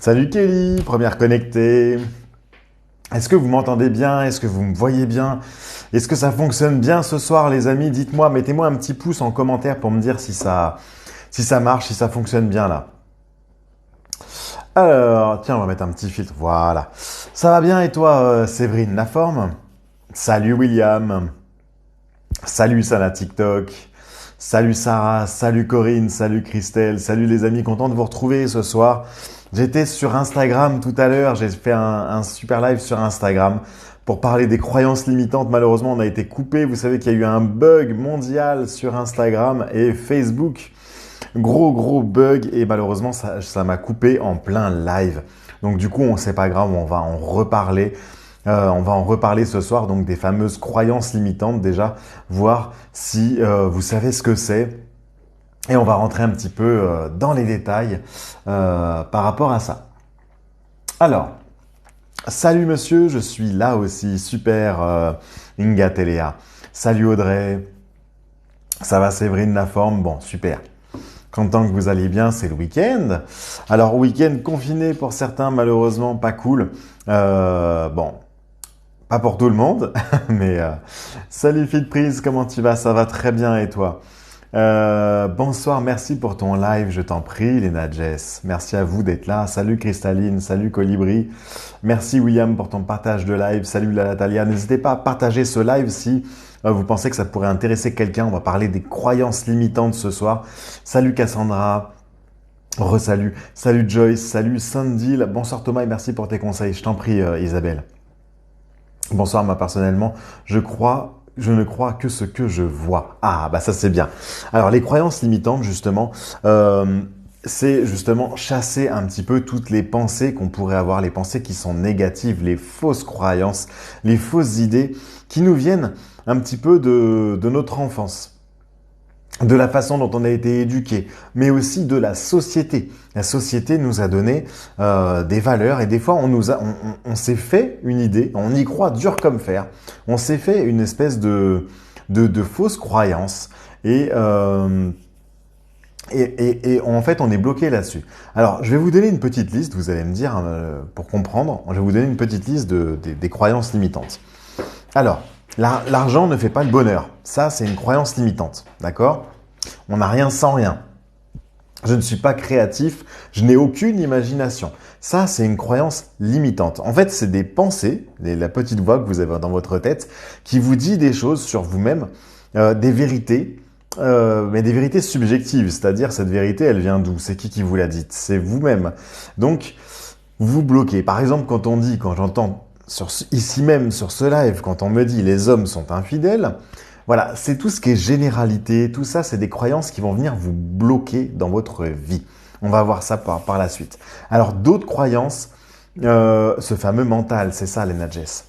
Salut Kelly, première connectée. Est-ce que vous m'entendez bien? Est-ce que vous me voyez bien? Est-ce que ça fonctionne bien ce soir, les amis? Dites-moi, mettez-moi un petit pouce en commentaire pour me dire si ça marche, si ça fonctionne bien là. Alors, tiens, on va mettre un petit filtre. Voilà. Ça va bien et toi, Séverine, la forme? Salut William. Salut Sana TikTok. Salut Sarah. Salut Corinne. Salut Christelle. Salut les amis, content de vous retrouver ce soir. J'étais sur Instagram tout à l'heure, j'ai fait un super live sur Instagram pour parler des croyances limitantes. Malheureusement, on a été coupé. Vous savez qu'il y a eu un bug mondial sur Instagram et Facebook. Gros bug et malheureusement, ça m'a coupé en plein live. Donc du coup, c'est pas grave, on va en reparler. On va en reparler ce soir, donc des fameuses croyances limitantes déjà, voir si vous savez ce que c'est. Et on va rentrer un petit peu dans les détails par rapport à ça. Alors, salut monsieur, je suis là aussi, super Inga Telea. Salut Audrey, ça va Séverine la forme? Bon, super. Content que vous alliez bien, c'est le week-end. Alors, week-end confiné pour certains, malheureusement pas cool. Bon, pas pour tout le monde, mais salut Fitprise, comment tu vas? Ça va très bien et toi? Bonsoir, merci pour ton live, je t'en prie, Lena Jess. Merci à vous d'être là. Salut Cristalline, salut Colibri. Merci William pour ton partage de live. Salut la Natalia. N'hésitez pas à partager ce live si vous pensez que ça pourrait intéresser quelqu'un. On va parler des croyances limitantes ce soir. Salut Cassandra. Re-salut. Salut Joyce. Salut Sandy. Bonsoir Thomas et merci pour tes conseils. Je t'en prie Isabelle. Bonsoir, moi personnellement, je ne crois que ce que je vois. Ah, bah ça c'est bien. Alors les croyances limitantes, justement, c'est justement chasser un petit peu toutes les pensées qu'on pourrait avoir, les pensées qui sont négatives, les fausses croyances, les fausses idées qui nous viennent un petit peu de notre enfance, de la façon dont on a été éduqué, mais aussi de la société. La société nous a donné des valeurs et des fois on s'est fait une idée, on y croit dur comme fer, on s'est fait une espèce de fausse croyance et en fait on est bloqué là-dessus. Alors je vais vous donner une petite liste, vous allez me dire pour comprendre, je vais vous donner une petite liste des croyances limitantes. Alors, l'argent ne fait pas le bonheur. Ça, c'est une croyance limitante. D'accord? On n'a rien sans rien. Je ne suis pas créatif. Je n'ai aucune imagination. Ça, c'est une croyance limitante. En fait, c'est des pensées, la petite voix que vous avez dans votre tête, qui vous dit des choses sur vous-même, des vérités, mais des vérités subjectives. C'est-à-dire, cette vérité, elle vient d'où? C'est qui vous l'a dite? C'est vous-même. Donc, vous bloquez. Par exemple, quand j'entends ici même sur ce live, quand on me dit les hommes sont infidèles, voilà, c'est tout ce qui est généralité, tout ça, c'est des croyances qui vont venir vous bloquer dans votre vie. On va voir ça par la suite. Alors, d'autres croyances, ce fameux mental, c'est ça, Lena Jess.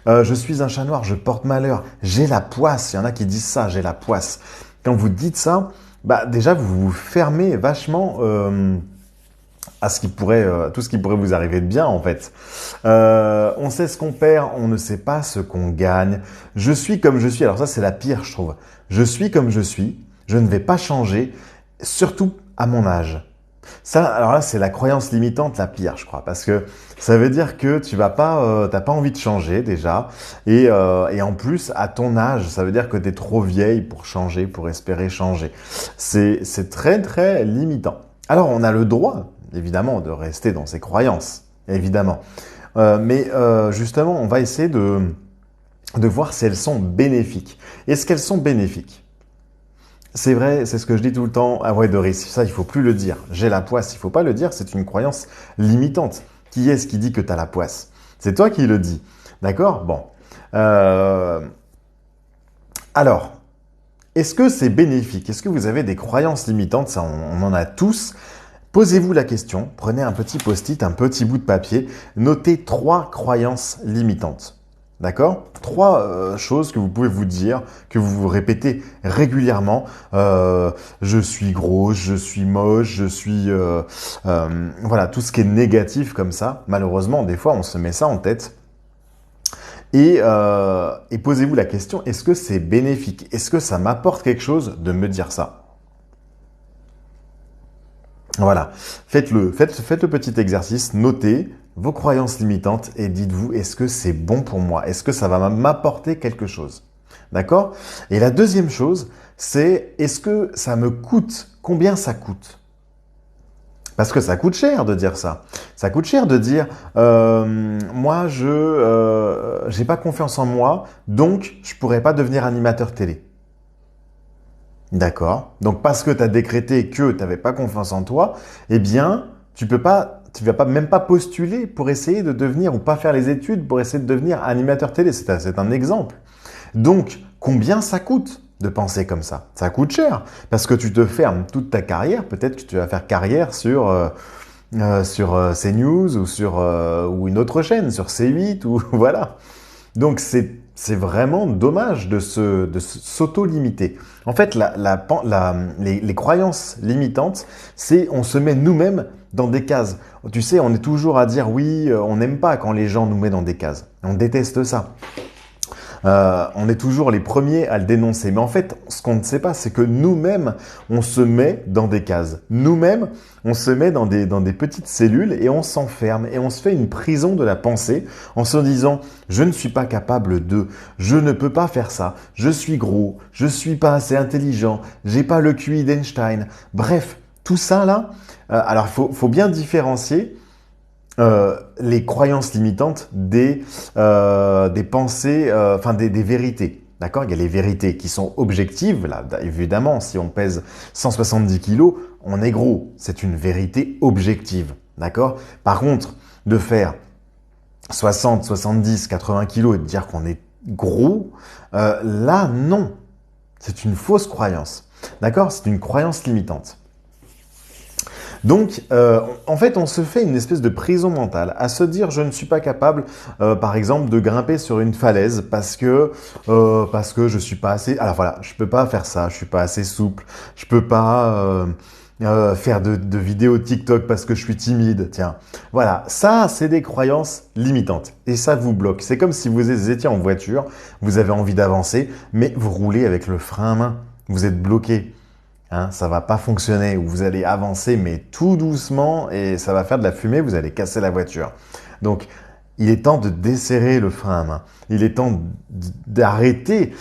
Je suis un chat noir, je porte malheur, j'ai la poisse. Il y en a qui disent ça, j'ai la poisse. Quand vous dites ça, bah déjà, vous vous fermez vachement à tout ce qui pourrait vous arriver de bien en fait. On sait ce qu'on perd, on ne sait pas ce qu'on gagne. Je suis comme je suis. Alors ça c'est la pire je trouve. Je suis comme je suis. Je ne vais pas changer, surtout à mon âge. Ça, alors là c'est la croyance limitante la pire je crois, parce que ça veut dire que tu vas pas, t'as pas envie de changer déjà, et en plus à ton âge, ça veut dire que tu es trop vieille pour changer, pour espérer changer. C'est très limitant. Alors on a le droit évidemment de rester dans ses croyances, évidemment. Mais justement, on va essayer de voir si elles sont bénéfiques. Est-ce qu'elles sont bénéfiques? C'est vrai, c'est ce que je dis tout le temps. Ah ouais, Doris, ça, il faut plus le dire. J'ai la poisse, il faut pas le dire, c'est une croyance limitante. Qui est-ce qui dit que tu as la poisse? C'est toi qui le dis. D'accord? Bon. Alors, est-ce que c'est bénéfique? Est-ce que vous avez des croyances limitantes? Ça, on en a tous. Posez-vous la question, prenez un petit post-it, un petit bout de papier, notez 3 croyances limitantes. D'accord? 3 choses que vous pouvez vous dire, que vous vous répétez régulièrement. Je suis grosse, je suis moche, je suis... voilà, tout ce qui est négatif comme ça. Malheureusement, des fois, on se met ça en tête. Et posez-vous la question, est-ce que c'est bénéfique? Est-ce que ça m'apporte quelque chose de me dire ça? Voilà, faites le petit exercice, notez vos croyances limitantes et dites-vous, est-ce que c'est bon pour moi? Est-ce que ça va m'apporter quelque chose? D'accord? Et la deuxième chose, c'est est-ce que ça me coûte? Combien ça coûte? Parce que ça coûte cher de dire ça. Ça coûte cher de dire moi je j'ai pas confiance en moi, donc je pourrais pas devenir animateur télé. D'accord. Donc parce que tu as décrété que tu n'avais pas confiance en toi, eh bien, tu vas pas même pas postuler pour essayer de devenir ou pas faire les études pour essayer de devenir animateur télé. C'est un exemple. Donc, combien ça coûte de penser comme ça? Ça coûte cher parce que tu te fermes toute ta carrière. Peut-être que tu vas faire carrière sur CNews ou une autre chaîne, sur C8 ou voilà. Donc c'est vraiment dommage de s'auto-limiter. En fait, les croyances limitantes, c'est on se met nous-mêmes dans des cases. Tu sais, on est toujours à dire oui, on n'aime pas quand les gens nous mettent dans des cases. On déteste ça. On est toujours les premiers à le dénoncer. Mais en fait, ce qu'on ne sait pas, c'est que nous-mêmes, on se met dans des cases. Nous-mêmes, on se met dans des petites cellules et on s'enferme et on se fait une prison de la pensée en se disant « je ne suis pas capable de, je ne peux pas faire ça, je suis gros, je suis pas assez intelligent, j'ai pas le QI d'Einstein ». Bref, tout ça là, alors il faut bien différencier les croyances limitantes des pensées, des vérités. D'accord? Il y a les vérités qui sont objectives. Là, évidemment, si on pèse 170 kilos, on est gros. C'est une vérité objective. D'accord? Par contre, de faire 60, 70, 80 kilos et de dire qu'on est gros, là, non. C'est une fausse croyance. D'accord? C'est une croyance limitante. Donc, en fait, on se fait une espèce de prison mentale à se dire je ne suis pas capable, par exemple, de grimper sur une falaise parce que je suis pas assez. Alors voilà, je peux pas faire ça, je suis pas assez souple, je peux pas faire de vidéos TikTok parce que je suis timide. Tiens, voilà, ça, c'est des croyances limitantes et ça vous bloque. C'est comme si vous étiez en voiture, vous avez envie d'avancer, mais vous roulez avec le frein à main, vous êtes bloqué. Hein, ça va pas fonctionner, ou vous allez avancer mais tout doucement et ça va faire de la fumée, vous allez casser la voiture. Donc, il est temps de desserrer le frein à main. Il est temps d'arrêter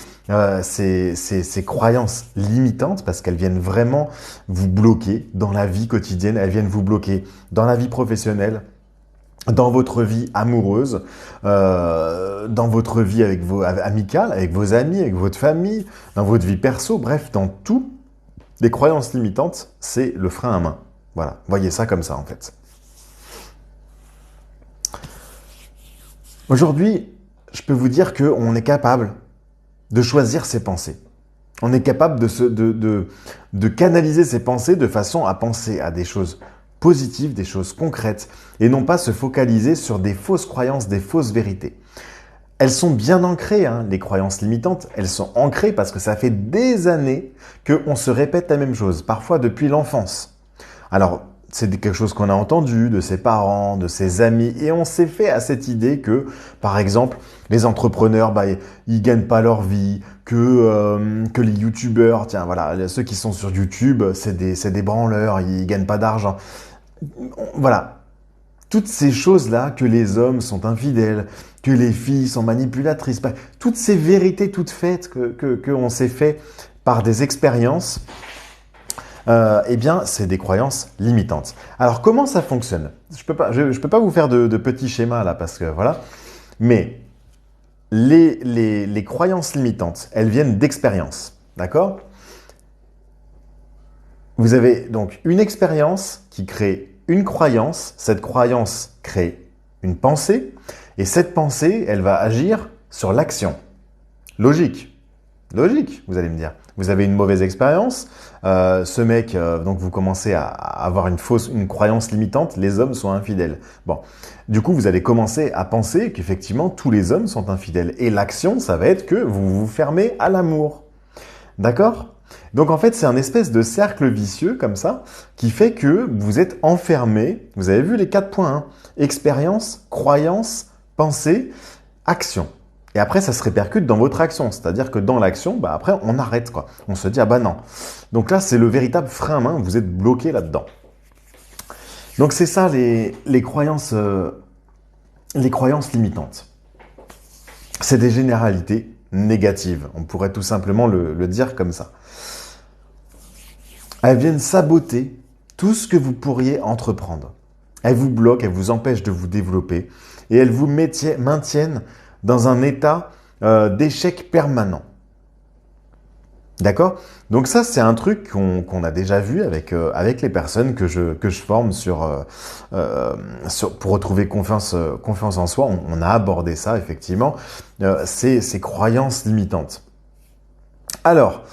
ces croyances limitantes parce qu'elles viennent vraiment vous bloquer dans la vie quotidienne, elles viennent vous bloquer dans la vie professionnelle, dans votre vie amoureuse, dans votre vie amicale, avec vos amis, avec votre famille, dans votre vie perso, bref, dans tout. Les croyances limitantes, c'est le frein à main. Voilà, voyez ça comme ça en fait. Aujourd'hui, je peux vous dire qu'on est capable de choisir ses pensées. On est capable de canaliser ses pensées de façon à penser à des choses positives, des choses concrètes, et non pas se focaliser sur des fausses croyances, des fausses vérités. Elles sont bien ancrées, hein, les croyances limitantes. Elles sont ancrées parce que ça fait des années qu'on se répète la même chose, parfois depuis l'enfance. Alors, c'est quelque chose qu'on a entendu de ses parents, de ses amis, et on s'est fait à cette idée que, par exemple, les entrepreneurs, ils gagnent pas leur vie, que les youtubeurs, tiens, voilà, ceux qui sont sur YouTube, c'est des branleurs, ils gagnent pas d'argent. Voilà. Toutes ces choses-là, que les hommes sont infidèles, que les filles sont manipulatrices, toutes ces vérités toutes faites qu'on s'est fait par des expériences, eh bien, c'est des croyances limitantes. Alors, comment ça fonctionne? Je peux pas vous faire de petits schémas là, parce que voilà. Mais les croyances limitantes, elles viennent d'expériences, d'accord? Vous avez donc une expérience qui crée une croyance, cette croyance crée une pensée, et cette pensée, elle va agir sur l'action. Logique, vous allez me dire. Vous avez une mauvaise expérience, ce mec, donc vous commencez à avoir une croyance limitante, les hommes sont infidèles. Bon, du coup, vous allez commencer à penser qu'effectivement, tous les hommes sont infidèles. Et l'action, ça va être que vous vous fermez à l'amour. D'accord ? Donc en fait, c'est un espèce de cercle vicieux comme ça qui fait que vous êtes enfermé. Vous avez vu les 4 points, hein. Expérience, croyance, pensée, action. Et après, ça se répercute dans votre action. C'est-à-dire que dans l'action, après, on arrête, quoi. On se dit, ah bah non. Donc là, c'est le véritable frein à main. Vous êtes bloqué là-dedans. Donc c'est ça les croyances limitantes. C'est des généralités négatives. On pourrait tout simplement le dire comme ça. Elles viennent saboter tout ce que vous pourriez entreprendre. Elles vous bloquent, elles vous empêchent de vous développer et elles vous maintiennent dans un état d'échec permanent. D'accord? Donc ça, c'est un truc qu'on a déjà vu avec les personnes que je forme pour retrouver confiance en soi. On a abordé ça, effectivement, ces croyances limitantes. Alors,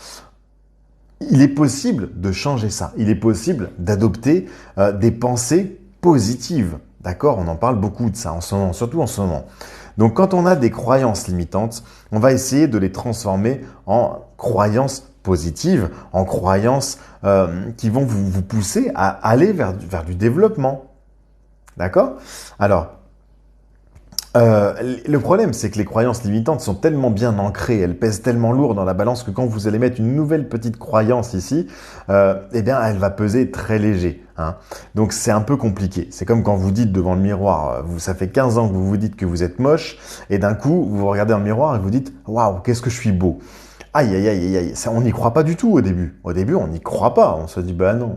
il est possible de changer ça. Il est possible d'adopter des pensées positives. D'accord? On en parle beaucoup de ça en ce moment, surtout en ce moment. Donc, quand on a des croyances limitantes, on va essayer de les transformer en croyances positives, en croyances qui vont vous pousser à aller vers du développement. D'accord? Alors, le problème, c'est que les croyances limitantes sont tellement bien ancrées, elles pèsent tellement lourd dans la balance que quand vous allez mettre une nouvelle petite croyance ici, eh bien, elle va peser très léger. Hein. Donc, c'est un peu compliqué. C'est comme quand vous dites devant le miroir, ça fait 15 ans que vous vous dites que vous êtes moche, et d'un coup, vous vous regardez dans le miroir et vous dites « Waouh, qu'est-ce que je suis beau !» Aïe, aïe, aïe, aïe, on n'y croit pas du tout au début. Au début, on n'y croit pas. On se dit « Bah non,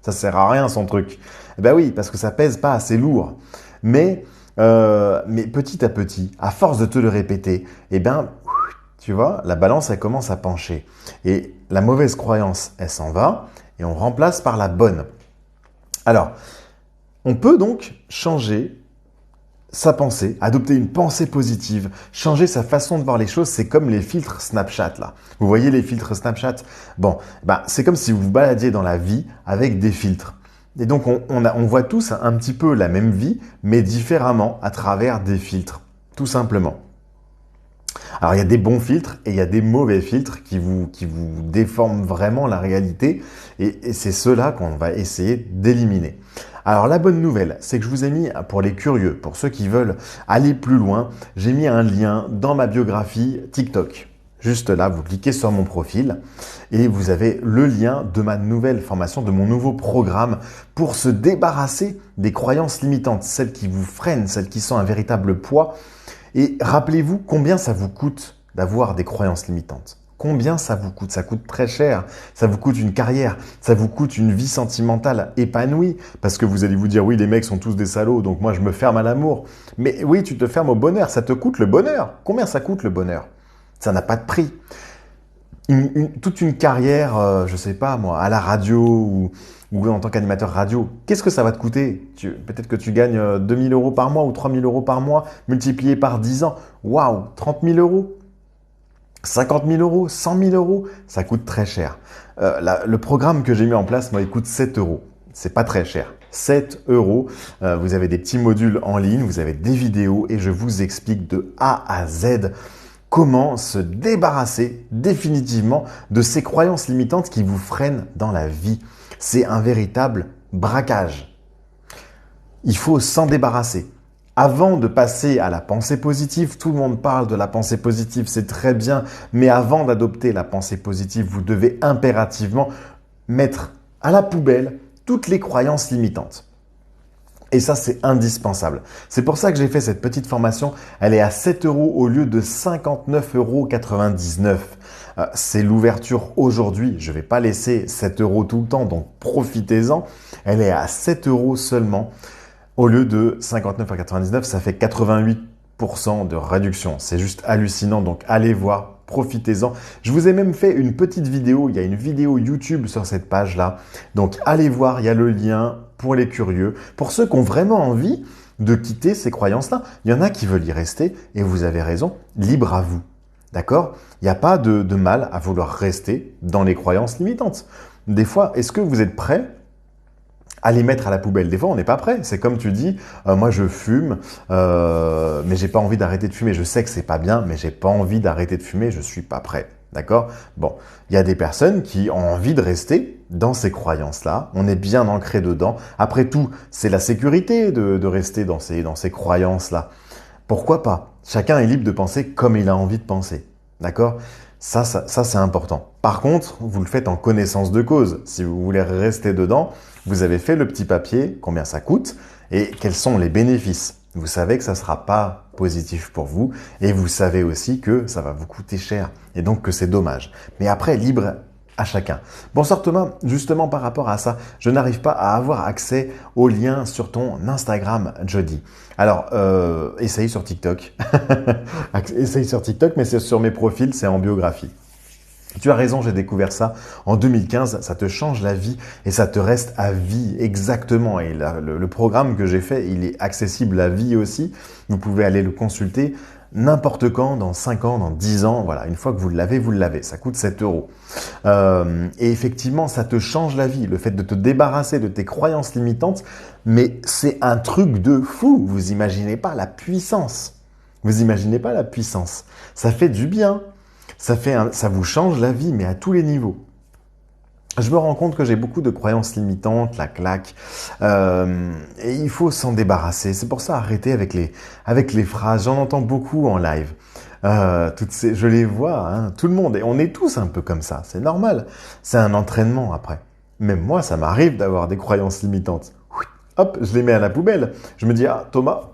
ça sert à rien son truc. » Eh ben oui, parce que ça pèse pas assez lourd. Mais petit à petit, à force de te le répéter, eh ben, tu vois, la balance, elle commence à pencher. Et la mauvaise croyance, elle s'en va et on remplace par la bonne. Alors, on peut donc changer sa pensée, adopter une pensée positive, changer sa façon de voir les choses. C'est comme les filtres Snapchat là. Vous voyez les filtres Snapchat? Bon, c'est comme si vous vous baladiez dans la vie avec des filtres. Et donc, on voit tous un petit peu la même vie, mais différemment à travers des filtres, tout simplement. Alors, il y a des bons filtres et il y a des mauvais filtres qui vous déforment vraiment la réalité. Et c'est ceux-là qu'on va essayer d'éliminer. Alors, la bonne nouvelle, c'est que je vous ai mis, pour les curieux, pour ceux qui veulent aller plus loin, j'ai mis un lien dans ma biographie TikTok. Juste là, vous cliquez sur mon profil et vous avez le lien de ma nouvelle formation, de mon nouveau programme pour se débarrasser des croyances limitantes, celles qui vous freinent, celles qui sont un véritable poids. Et rappelez-vous combien ça vous coûte d'avoir des croyances limitantes. Combien ça vous coûte? Ça coûte très cher. Ça vous coûte une carrière. Ça vous coûte une vie sentimentale épanouie. Parce que vous allez vous dire, oui, les mecs sont tous des salauds, donc moi je me ferme à l'amour. Mais oui, tu te fermes au bonheur. Ça te coûte le bonheur. Combien ça coûte le bonheur? Ça n'a pas de prix. Toute une carrière, je sais pas moi, à la radio ou en tant qu'animateur radio, qu'est-ce que ça va te coûter? Peut-être que tu gagnes 2 000 € par mois ou 3 000 € par mois, multiplié par 10 ans. Waouh, 30 000 €, 50 000 €, 100 000 €, ça coûte très cher. Le programme que j'ai mis en place, moi, il coûte 7 €. C'est pas très cher. 7 €. Vous avez des petits modules en ligne, vous avez des vidéos et je vous explique de A à Z comment se débarrasser définitivement de ces croyances limitantes qui vous freinent dans la vie. C'est un véritable braquage. Il faut s'en débarrasser. Avant de passer à la pensée positive, tout le monde parle de la pensée positive, c'est très bien, mais avant d'adopter la pensée positive, vous devez impérativement mettre à la poubelle toutes les croyances limitantes. Et ça, c'est indispensable. C'est pour ça que j'ai fait cette petite formation. Elle est à 7 € au lieu de 59,99 €. C'est l'ouverture aujourd'hui. Je ne vais pas laisser 7 € tout le temps, donc profitez-en. Elle est à 7 € seulement au lieu de 59,99 €. Ça fait 88% de réduction. C'est juste hallucinant. Donc, allez voir, profitez-en. Je vous ai même fait une petite vidéo. Il y a une vidéo YouTube sur cette page-là. Donc, allez voir, il y a le lien pour les curieux, pour ceux qui ont vraiment envie de quitter ces croyances-là. Il y en a qui veulent y rester et vous avez raison, libre à vous. D'accord? Il n'y a pas de mal à vouloir rester dans les croyances limitantes. Des fois, est-ce que vous êtes prêt à les mettre à la poubelle? Des fois, on n'est pas prêt. C'est comme tu dis, moi je fume, mais j'ai pas envie d'arrêter de fumer. Je sais que c'est pas bien, mais j'ai pas envie d'arrêter de fumer, je suis pas prêt. D'accord? Bon, il y a des personnes qui ont envie de rester dans ces croyances-là. On est bien ancré dedans. Après tout, c'est la sécurité de rester dans ces croyances-là. Pourquoi pas? Chacun est libre de penser comme il a envie de penser. D'accord? Ça c'est important. Par contre, vous le faites en connaissance de cause. Si vous voulez rester dedans, vous avez fait le petit papier, combien ça coûte et quels sont les bénéfices. Vous savez que ça ne sera pas positif pour vous et vous savez aussi que ça va vous coûter cher et donc que c'est dommage. Mais après, libre à chacun. Bonsoir Thomas, justement par rapport à ça, je n'arrive pas à avoir accès aux liens sur ton Instagram, Jody. Alors, essaye sur TikTok. Essaye sur TikTok, mais c'est sur mes profils, c'est en biographie. Tu as raison, j'ai découvert ça en 2015, ça te change la vie et ça te reste à vie, exactement. Et là, le programme que j'ai fait, il est accessible à vie aussi. Vous pouvez aller le consulter n'importe quand, dans 5 ans, dans 10 ans. Voilà, une fois que vous l'avez, vous l'avez. Ça coûte 7 euros. Et effectivement, ça te change la vie, le fait de te débarrasser de tes croyances limitantes. Mais c'est un truc de fou, vous imaginez pas la puissance. Vous imaginez pas la puissance. Ça fait du bien. Ça vous change la vie, mais à tous les niveaux. Je me rends compte que j'ai beaucoup de croyances limitantes, la claque, et il faut s'en débarrasser. C'est pour ça, arrêtez avec les phrases. J'en entends beaucoup en live. Je les vois, hein, tout le monde. Et on est tous un peu comme ça, c'est normal. C'est un entraînement après. Même moi, ça m'arrive d'avoir des croyances limitantes. Hop, je les mets à la poubelle. Je me dis, ah Thomas,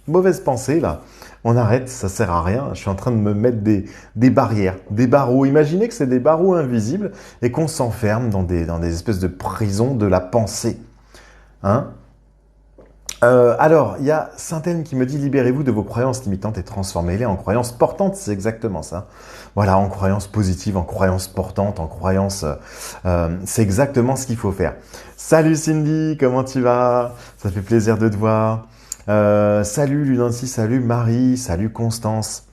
mauvaise pensée là. On arrête, ça sert à rien. Je suis en train de me mettre des barrières, des barreaux. Imaginez que c'est des barreaux invisibles et qu'on s'enferme dans des espèces de prisons de la pensée. Hein? Alors, il y a Sainte-Anne qui me dit « Libérez-vous de vos croyances limitantes et transformez-les en croyances portantes ». C'est exactement ça. Voilà, en croyances positives, en croyances portantes, en croyances... c'est exactement ce qu'il faut faire. Salut Cindy, comment tu vas? Ça fait plaisir de te voir. Salut Lunancy, salut Marie, salut Constance.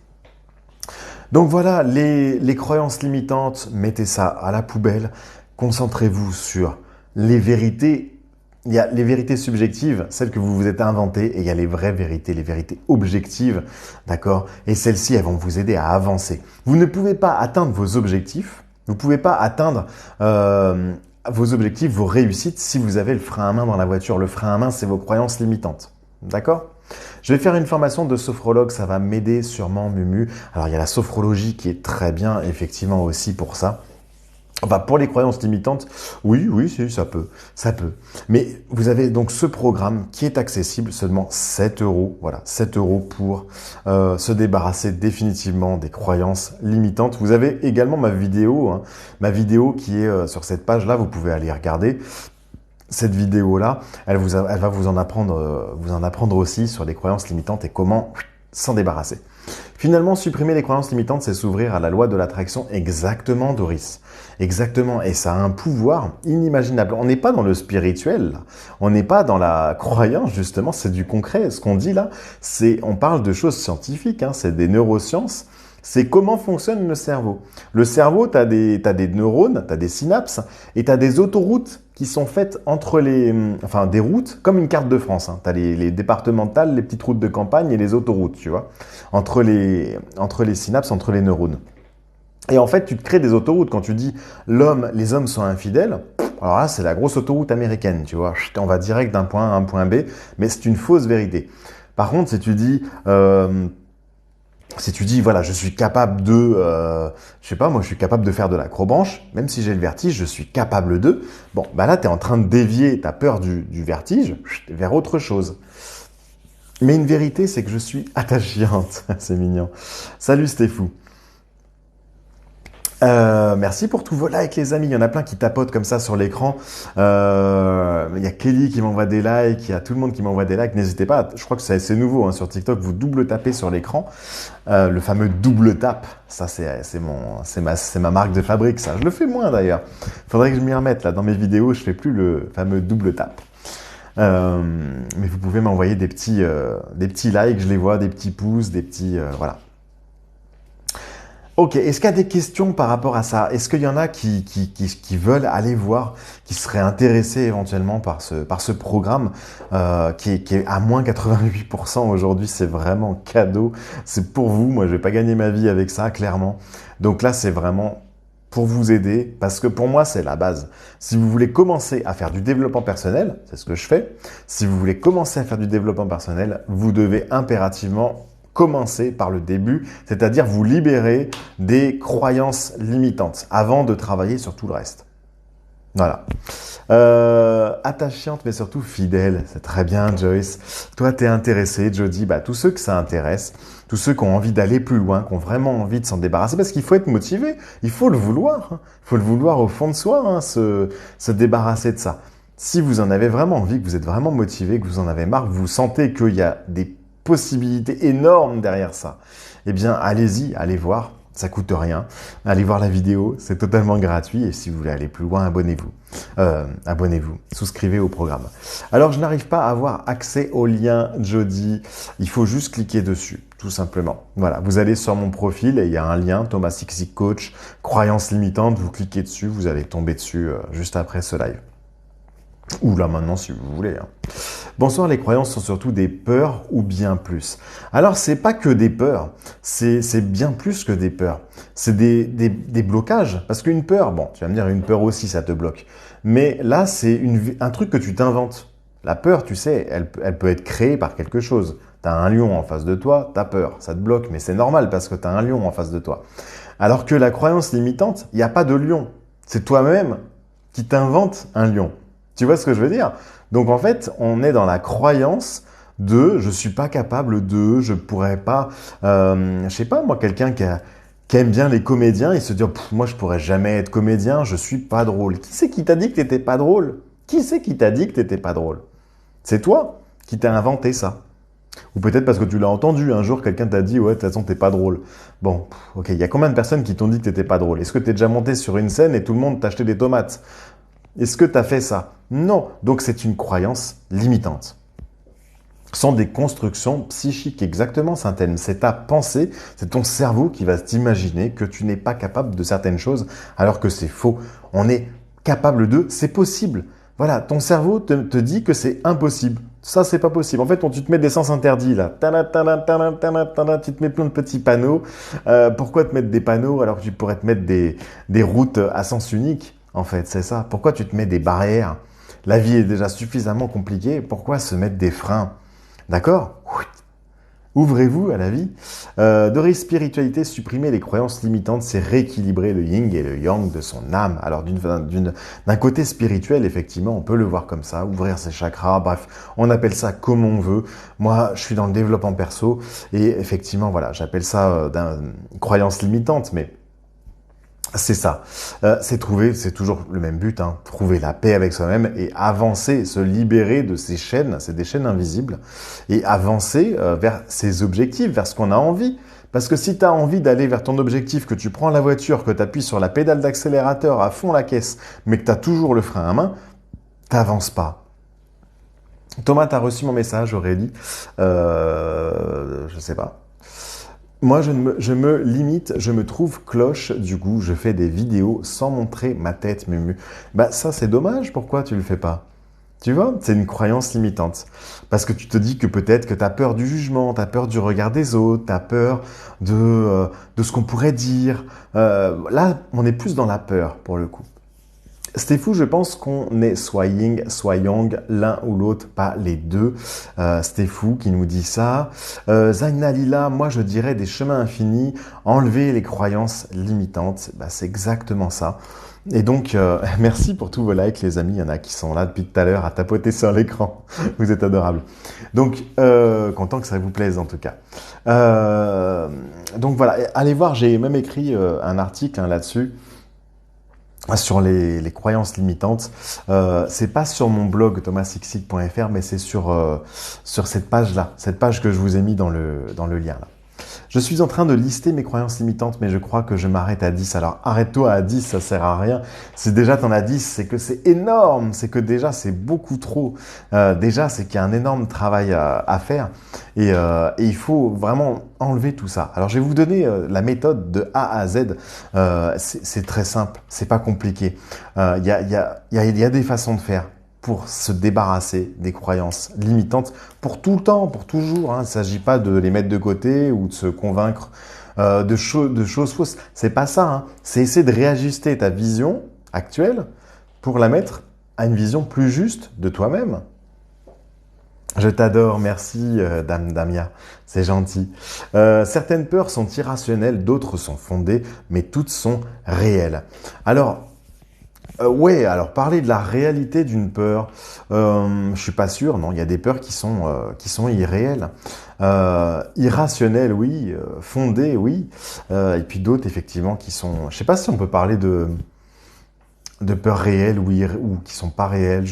Donc voilà, les croyances limitantes, mettez ça à la poubelle. Concentrez-vous sur les vérités. Il y a les vérités subjectives, celles que vous vous êtes inventées, et il y a les vraies vérités, les vérités objectives, d'accord? Et celles-ci, elles vont vous aider à avancer. Vous ne pouvez pas atteindre vos objectifs, vous ne pouvez pas atteindre vos objectifs, vos réussites, si vous avez le frein à main dans la voiture. Le frein à main, c'est vos croyances limitantes. D'accord? Je vais faire une formation de sophrologue, ça va m'aider sûrement, Mumu. Alors, il y a la sophrologie qui est très bien, effectivement, aussi pour ça. Enfin, pour les croyances limitantes, oui, si, ça peut. Mais vous avez donc ce programme qui est accessible seulement 7 euros. Voilà, 7 euros pour se débarrasser définitivement des croyances limitantes. Vous avez également ma vidéo qui est sur cette page-là, vous pouvez aller regarder. Cette vidéo-là, elle va vous en apprendre aussi sur les croyances limitantes et comment s'en débarrasser. Finalement, supprimer les croyances limitantes, c'est s'ouvrir à la loi de l'attraction. Exactement, Doris. Exactement. Et ça a un pouvoir inimaginable. On n'est pas dans le spirituel, là. On n'est pas dans la croyance, justement. C'est du concret. Ce qu'on dit là, on parle de choses scientifiques, hein. C'est des neurosciences. C'est comment fonctionne le cerveau. Le cerveau, t'as des neurones, t'as des synapses et t'as des autoroutes qui sont faites entre des routes, comme une carte de France. Hein. T'as les départementales, les petites routes de campagne et les autoroutes, tu vois, entre les synapses, entre les neurones. Et en fait, tu te crées des autoroutes. Quand tu dis les hommes sont infidèles, alors là, c'est la grosse autoroute américaine, tu vois. On va direct d'un point A à un point B, mais c'est une fausse vérité. Par contre, si tu dis, voilà, je suis capable de, je suis capable de faire de l'acrobranche, même si j'ai le vertige, je suis capable de. Bon, bah là, tu es en train de dévier ta peur du vertige vers autre chose. Mais une vérité, c'est que je suis attachante. C'est mignon. Salut Stéphou. Merci pour tous vos likes, les amis. Il y en a plein qui tapotent comme ça sur l'écran. Il y a Kelly qui m'envoie des likes, il y a tout le monde qui m'envoie des likes. N'hésitez pas, je crois que c'est assez nouveau hein, sur TikTok. Vous double tapez sur l'écran, le fameux double tap. Ça, c'est ma marque de fabrique. Ça, je le fais moins d'ailleurs. Faudrait que je m'y remette là. Dans mes vidéos, je fais plus le fameux double tap. Mais vous pouvez m'envoyer des petits likes. Je les vois, des petits pouces, des petits voilà. Ok, est-ce qu'il y a des questions par rapport à ça? Est-ce qu'il y en a qui veulent aller voir, qui seraient intéressés éventuellement par ce programme qui est à moins 88% aujourd'hui? C'est vraiment cadeau, c'est pour vous. Moi, je vais pas gagner ma vie avec ça, clairement. Donc là, c'est vraiment pour vous aider, parce que pour moi, c'est la base. Si vous voulez commencer à faire du développement personnel, c'est ce que je fais. Si vous voulez commencer à faire du développement personnel, vous devez impérativement commencer par le début, c'est-à-dire vous libérer des croyances limitantes avant de travailler sur tout le reste. Voilà. Attachante mais surtout fidèle, c'est très bien Joyce. Toi t'es intéressé, Jody, tous ceux que ça intéresse, tous ceux qui ont envie d'aller plus loin, qui ont vraiment envie de s'en débarrasser, parce qu'il faut être motivé, il faut le vouloir, hein. Il faut le vouloir au fond de soi, hein, se débarrasser de ça. Si vous en avez vraiment envie, que vous êtes vraiment motivé, que vous en avez marre, que vous sentez qu'il y a des possibilités énormes derrière ça, eh bien allez-y, allez voir. Ça coûte rien. Allez voir la vidéo, c'est totalement gratuit. Et si vous voulez aller plus loin, abonnez-vous. Souscrivez au programme. Alors, je n'arrive pas à avoir accès au lien Jody. Il faut juste cliquer dessus, tout simplement. Voilà, vous allez sur mon profil et il y a un lien, Thomas Sixic Coach, croyances limitantes. Vous cliquez dessus, vous allez tomber dessus juste après ce live. Ou là maintenant si vous voulez. Hein. Bonsoir, les croyances sont surtout des peurs ou bien plus. Alors c'est pas que des peurs, c'est bien plus que des peurs. C'est des blocages. Parce qu'une peur, bon, tu vas me dire une peur aussi ça te bloque. Mais là c'est un truc que tu t'inventes. La peur, tu sais, elle peut être créée par quelque chose. Tu as un lion en face de toi, tu as peur, ça te bloque, mais c'est normal parce que tu as un lion en face de toi. Alors que la croyance limitante, il n'y a pas de lion. C'est toi-même qui t'invente un lion. Tu vois ce que je veux dire? Donc en fait, on est dans la croyance de je suis pas capable de, je pourrais pas, je sais pas moi, quelqu'un qui aime bien les comédiens, il se dit moi je pourrais jamais être comédien, je suis pas drôle. Qui c'est qui t'a dit que t'étais pas drôle? Qui c'est qui t'a dit que t'étais pas drôle? C'est toi qui t'as inventé ça. Ou peut-être parce que tu l'as entendu un jour, quelqu'un t'a dit ouais de toute façon t'es pas drôle. Bon, ok, il y a combien de personnes qui t'ont dit que t'étais pas drôle? Est-ce que t'es déjà monté sur une scène et tout le monde t'a acheté des tomates? Est-ce que tu as fait ça? Non. Donc, c'est une croyance limitante. Ce sont des constructions psychiques, exactement, Saint-Elme. C'est ta pensée, c'est ton cerveau qui va t'imaginer que tu n'es pas capable de certaines choses, alors que c'est faux. On est capable de, c'est possible. Voilà, ton cerveau te dit que c'est impossible. Ça, c'est pas possible. En fait, tu te mets des sens interdits, là. Tu te mets plein de petits panneaux. Pourquoi te mettre des panneaux alors que tu pourrais te mettre des routes à sens unique? En fait, c'est ça. Pourquoi tu te mets des barrières? La vie est déjà suffisamment compliquée. Pourquoi se mettre des freins? D'accord? Ouvrez-vous à la vie. De spiritualité, supprimer les croyances limitantes, c'est rééquilibrer le yin et le yang de son âme. Alors, d'un côté spirituel, effectivement, on peut le voir comme ça, ouvrir ses chakras, bref, on appelle ça comme on veut. Moi, je suis dans le développement perso et effectivement, voilà, j'appelle ça croyance limitante, mais c'est ça. C'est toujours le même but, hein, trouver la paix avec soi-même et avancer, se libérer de ces chaînes, c'est des chaînes invisibles, et avancer vers ses objectifs, vers ce qu'on a envie. Parce que si tu as envie d'aller vers ton objectif, que tu prends la voiture, que tu appuies sur la pédale d'accélérateur à fond la caisse, mais que tu as toujours le frein à main, t'avances pas. Thomas, tu as reçu mon message, Aurélie. Je sais pas. Moi, je me limite, je me trouve cloche, du coup, je fais des vidéos sans montrer ma tête, Mumu. Ça, c'est dommage, pourquoi tu le fais pas? Tu vois, c'est une croyance limitante. Parce que tu te dis que peut-être que tu as peur du jugement, tu as peur du regard des autres, tu as peur de ce qu'on pourrait dire. Là, on est plus dans la peur, pour le coup. C'était fou, je pense qu'on est soit yin, soit yang, l'un ou l'autre, pas les deux. C'était fou qui nous dit ça. Zaina Lila, moi je dirais des chemins infinis, enlever les croyances limitantes. C'est exactement ça. Et donc, merci pour tous vos likes, les amis. Il y en a qui sont là depuis tout à l'heure à tapoter sur l'écran. Vous êtes adorables. Donc, content que ça vous plaise en tout cas. Donc voilà, allez voir, j'ai même écrit un article là-dessus. Sur les croyances limitantes, c'est pas sur mon blog thomassixic.fr, mais c'est sur cette page-là, cette page que je vous ai mis dans le lien là. Je suis en train de lister mes croyances limitantes, mais je crois que je m'arrête à 10. Alors arrête-toi à 10, ça sert à rien. Si déjà t'en as 10, c'est que c'est énorme, c'est que déjà c'est beaucoup trop. Déjà, c'est qu'il y a un énorme travail à faire et il faut vraiment enlever tout ça. Alors je vais vous donner la méthode de A à Z. C'est très simple, c'est pas compliqué. Il y a des façons de faire pour se débarrasser des croyances limitantes pour tout le temps, pour toujours. Il ne s'agit pas de les mettre de côté ou de se convaincre de choses fausses. C'est pas ça. C'est essayer de réajuster ta vision actuelle pour la mettre à une vision plus juste de toi-même. Je t'adore, merci Dame Damia, c'est gentil. Certaines peurs sont irrationnelles, d'autres sont fondées, mais toutes sont réelles. Alors, ouais, alors parler de la réalité d'une peur, je suis pas sûr, non, il y a des peurs qui sont irréelles. Irrationnelles, oui, fondées, oui, et puis d'autres effectivement qui sont, je sais pas si on peut parler de peurs réelles ou qui sont pas réelles,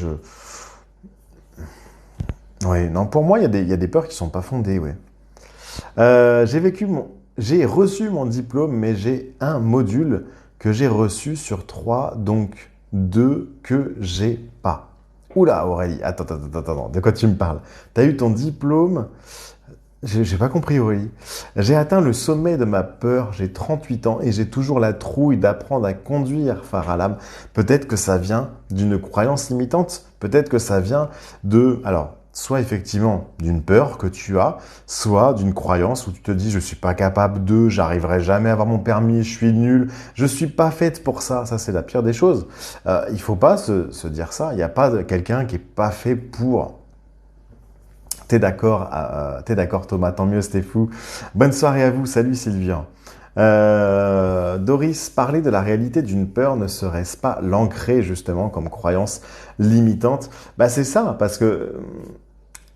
ouais, non, pour moi, il y a des peurs qui sont pas fondées, ouais. J'ai reçu mon diplôme, mais j'ai un module que j'ai reçu sur trois, donc deux que j'ai pas. Oula, Aurélie, attends, de quoi tu me parles? T'as eu ton diplôme? J'ai pas compris, Aurélie. J'ai atteint le sommet de ma peur, j'ai 38 ans et j'ai toujours la trouille d'apprendre à conduire, Faralam. Peut-être que ça vient d'une croyance limitante, peut-être que ça vient alors, soit effectivement d'une peur que tu as, soit d'une croyance où tu te dis je suis pas capable de, j'arriverai jamais à avoir mon permis, je suis nul, je suis pas faite pour ça. Ça c'est la pire des choses. Il faut pas se dire ça. Il n'y a pas quelqu'un qui est pas fait pour. T'es d'accord Thomas, tant mieux, c'était fou. Bonne soirée à vous, salut Sylvien. Doris, parler de la réalité d'une peur ne serait-ce pas l'ancrer justement comme croyance limitante? Bah c'est ça, parce que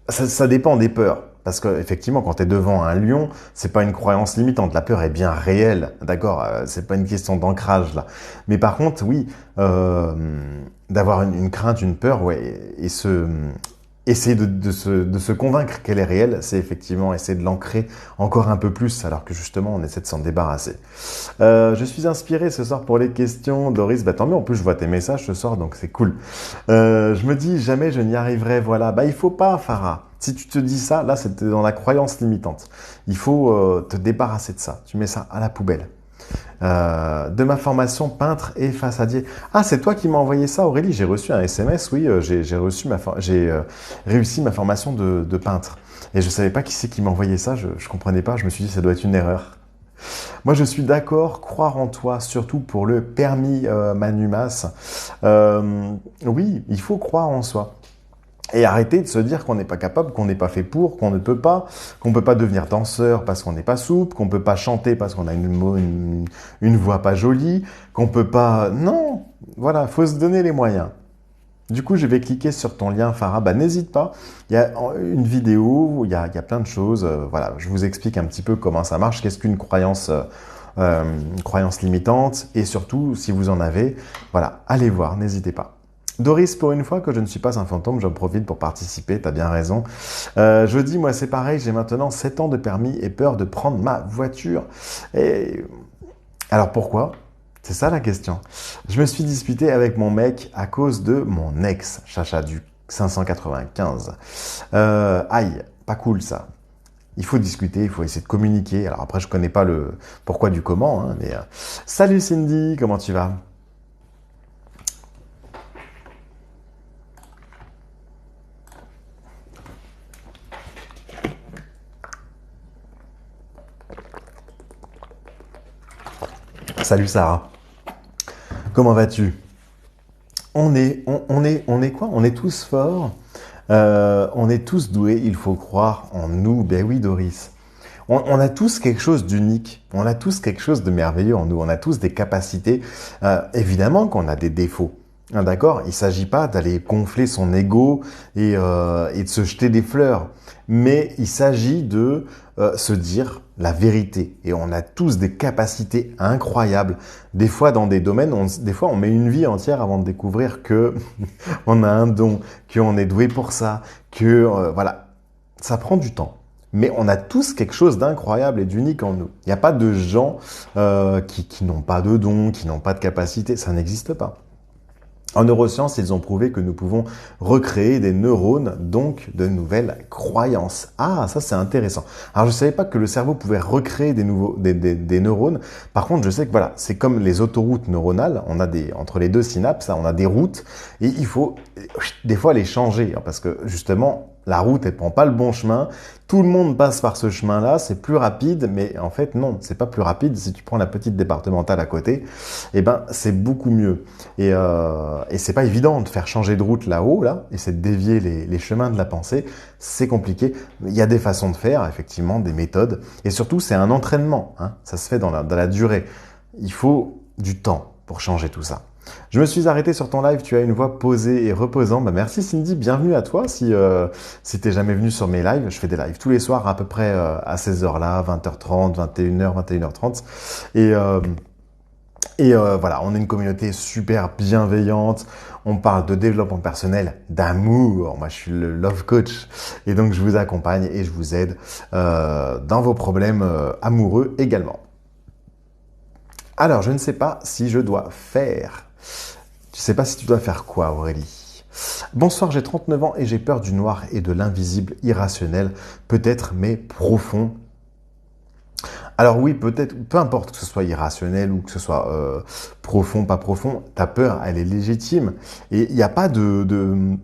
ça dépend des peurs. Parce que effectivement, quand tu es devant un lion, c'est pas une croyance limitante. La peur est bien réelle, d'accord. C'est pas une question d'ancrage là. Mais par contre, oui, d'avoir une crainte, une peur, ouais, essayer de se convaincre qu'elle est réelle, c'est effectivement essayer de l'ancrer encore un peu plus, alors que justement on essaie de s'en débarrasser. Je suis inspiré ce soir pour les questions, Doris. Bah tant mieux. En plus, je vois tes messages ce soir, donc c'est cool. Je me dis jamais je n'y arriverai. Voilà. Bah il faut pas, Farah. Si tu te dis ça, là c'était dans la croyance limitante. Il faut te débarrasser de ça. Tu mets ça à la poubelle. De ma formation peintre et façadier. Ah, c'est toi qui m'as envoyé ça, Aurélie. J'ai reçu un SMS. Oui, j'ai réussi ma formation de peintre. Et je savais pas qui c'est qui m'a envoyé ça. Je comprenais pas. Je me suis dit ça doit être une erreur. Moi, je suis d'accord, croire en toi, surtout pour le permis Manumas. Oui, il faut croire en soi. Et arrêter de se dire qu'on n'est pas capable, qu'on n'est pas fait pour, qu'on ne peut pas, qu'on peut pas devenir danseur parce qu'on n'est pas souple, qu'on peut pas chanter parce qu'on a une voix pas jolie, qu'on peut pas... Non, voilà, faut se donner les moyens. Du coup, je vais cliquer sur ton lien, Farah. Bah, n'hésite pas. Il y a une vidéo où il y a plein de choses. Voilà, je vous explique un petit peu comment ça marche. Qu'est-ce qu'une croyance limitante? Et surtout, si vous en avez, voilà, allez voir, n'hésitez pas. Doris, pour une fois que je ne suis pas un fantôme, j'en profite pour participer, t'as bien raison. Je dis, moi c'est pareil, j'ai maintenant 7 ans de permis et peur de prendre ma voiture. Et alors pourquoi? C'est ça la question. Je me suis disputé avec mon mec à cause de mon ex, Chacha du 595. Aïe, pas cool ça. Il faut discuter, il faut essayer de communiquer. Alors après, je connais pas le pourquoi du comment, hein, mais salut Cindy, comment tu vas? Salut Sarah, comment vas-tu? On est quoi? On est tous forts, on est tous doués, il faut croire en nous. Ben oui Doris, on a tous quelque chose d'unique, on a tous quelque chose de merveilleux en nous, on a tous des capacités. Évidemment qu'on a des défauts. Hein, d'accord? Il ne s'agit pas d'aller gonfler son ego et de se jeter des fleurs. Mais il s'agit de se dire la vérité. Et on a tous des capacités incroyables. Des fois, dans des domaines, des fois, on met une vie entière avant de découvrir que on a un don, qu'on est doué pour ça, que voilà, ça prend du temps. Mais on a tous quelque chose d'incroyable et d'unique en nous. Il n'y a pas de gens qui n'ont pas de dons, qui n'ont pas de capacité. Ça n'existe pas. En neurosciences, ils ont prouvé que nous pouvons recréer des neurones, donc de nouvelles croyances. Ah, ça c'est intéressant. Alors je ne savais pas que le cerveau pouvait recréer des neurones. Par contre, je sais que voilà, c'est comme les autoroutes neuronales. On a entre les deux synapses, on a des routes et il faut des fois les changer parce que justement, La route, elle prend pas le bon chemin. Tout le monde passe par ce chemin-là. C'est plus rapide, mais en fait, non, c'est pas plus rapide. Si tu prends la petite départementale à côté, eh ben, c'est beaucoup mieux. Et c'est pas évident de faire changer de route là-haut, là, et c'est de dévier les chemins de la pensée. C'est compliqué. Il y a des façons de faire, effectivement, des méthodes. Et surtout, c'est un entraînement, hein. Ça se fait dans la durée. Il faut du temps pour changer tout ça. Je me suis arrêté sur ton live, tu as une voix posée et reposante. Bah, merci Cindy, bienvenue à toi. Si t'es jamais venu sur mes lives, je fais des lives tous les soirs à peu près à ces heures-là, 20h30, 21h, 21h30. Voilà, on est une communauté super bienveillante. On parle de développement personnel, d'amour. Moi, je suis le love coach. Et donc, je vous accompagne et je vous aide dans vos problèmes amoureux également. Alors, je ne sais pas si je dois faire... Tu sais pas si tu dois faire quoi, Aurélie? Bonsoir, j'ai 39 ans et j'ai peur du noir et de l'invisible irrationnel, peut-être, mais profond. Alors oui, peut-être, peu importe que ce soit irrationnel ou que ce soit profond, pas profond, ta peur, elle est légitime. Et il n'y a pas de